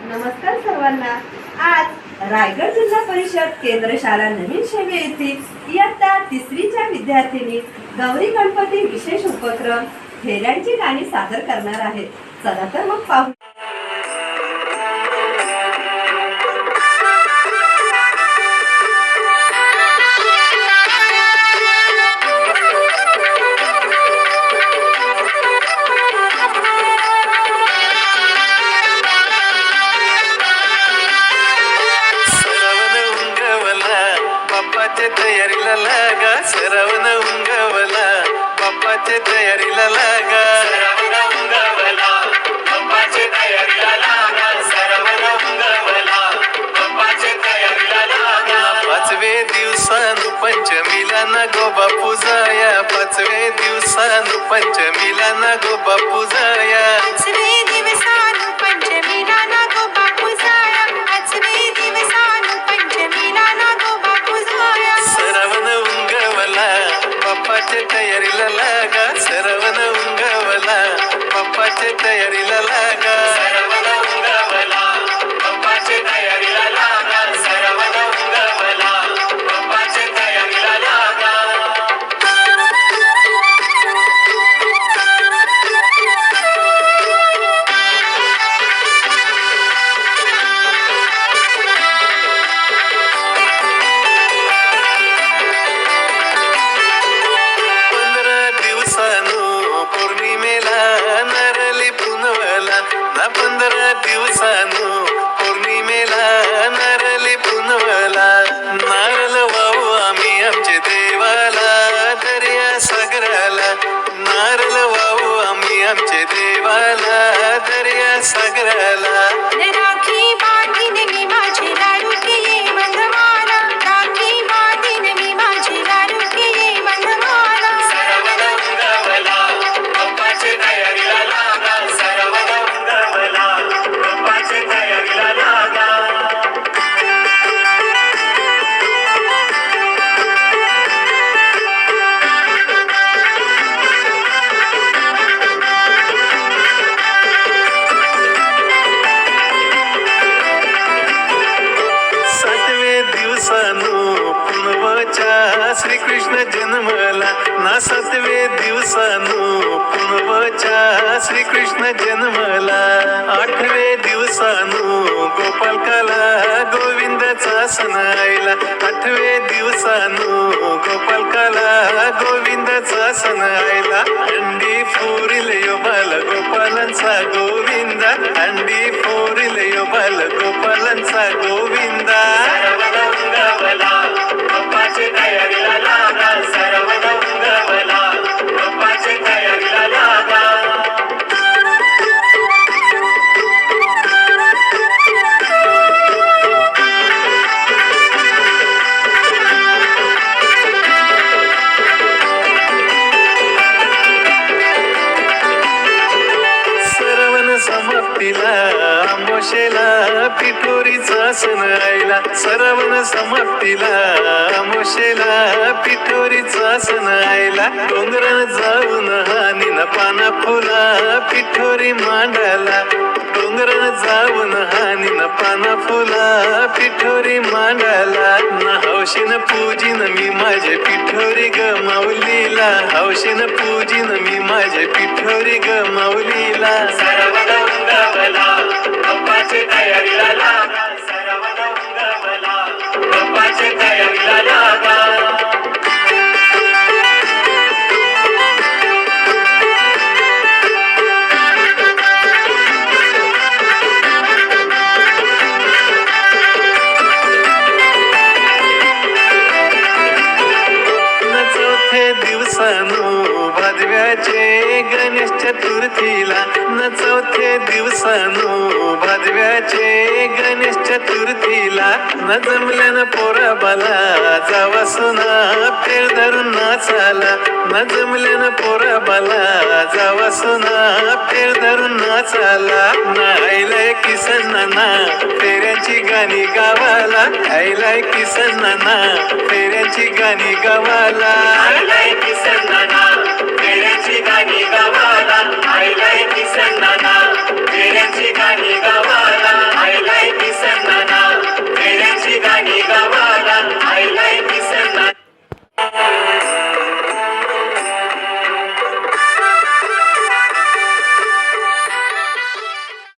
नमस्कार सर्वांना। आज रायगड जिल्हा परिषद केंद्र शाळा नवीन शेवे येथील इयत्ता तिसरीच्या विद्यार्थिनी गौरी गणपती विशेष उपक्रम फेऱ्यांची गाणी सादर करणार आहेत। चला तर मग पाहू। तयारीला लागा, श्रावण उंगवला बाप्पाच्या तयारीला लागा, श्रावण उंगवला बाप्पाच्या तयारीला लागा, श्रावण उंगवला बाप्पाच्या तयारीला लागा। पाचवे दिवसानु पंचमीला ना गो बापू जाया, पाचवे दिवसानु पंचमीला ना गो बापू जाया, पाचवे दिवसानु पंचमीला ना गो बापू जाया, पाचवे दिवसानु पंचमीला ना गो बापू जाया। श्रावण उंगवला बाप्पाच्या तयारीला लागा, श्रावण उंगवला बाप्पाच्या तयारीला लागा, श्रावण उंगवला बाप्पाच्या तयारीला लागा, श्रावण उंगवला बाप्पाच्या तयारीला लागा। पौर्णिमेला नरली पुनवला ना, 15 दिवसानु पौर्णिमेला नरली पुनवला, नारळ वाहू आम्ही आमचे देवाला दर्या सागराला, नारळ वाहू आम्ही आमचे देवाला दर्या सागराला। राखी बांधीन मी माझी लाडकी ये बंधमाला, राखी बांधीन मी माझी लाडकी ये बंधमाला। श्रावण उंगवला बाप्पाच्या तयारीला लागा, श्रावण उंगवला बाप्पाच्या तयारीला लागा। सातवे दिवसानु पुनवच्या श्रीकृष्ण जन्मला ना, सातवे दिवसानु पुनवच्या श्रीकृष्ण जन्मला, आठवे दिवसानु गोपालकाला गोविंदाचा सण आयला, आठवे दिवसानु गोपालकाला गोविंदाचा सण आयला। अंडी फोरिल यो बाल गोपालांचा गोविंदा, अंडी फोरिल यो बाल गोपालांचा गोविंदा। श्रावण उंगवला बाप्पाच्या तयारीला लागा, श्रावण उंगवला बाप्पाच्या तयारीला लागा। श्रावण समाप्तीला आमोशेला पिठोरीचा सण आयला, श्रावण समाप्तीला आमोशेला पिठोरीचा सण आयला, डोंगरान जाऊन हानीन पाना फुला पिठोरी मांडाला, डोंगरान जाऊन हानीन पाना फुला पिठोरी मांडाला, ना हौशीन पूजिन मी माझे पिठोरी ग माऊलीला, हौशीन पूजिन मी माझे पिठोरी ग माऊलीला। श्रावण उंगवला बाप्पाच्या तयारीला लागा, श्रावण उंगवला बाप्पाच्या तयारीला लागा। चौथे दिवसानु भादव्याचे गणेश चतुर्थीला, न चौथे दिवसानु भादव्याचे गणेश चतुर्थीला, न जमल्यान पोरा बाला जावा सोना फेर धरून नाचाला, न जमल्यान पोरा बाला जावा सोना फेर धरून नाचाला, ना आईलाय किसन ना फेऱ्यांची गाणी गावाला, आईलाय किसन ना फेऱ्यांची गाणी गावाला, आईलाय किसन ना फेऱ्यांची गाणी गावाला, आईलाय किसन ना फेऱ्यांची गाणी गावाला।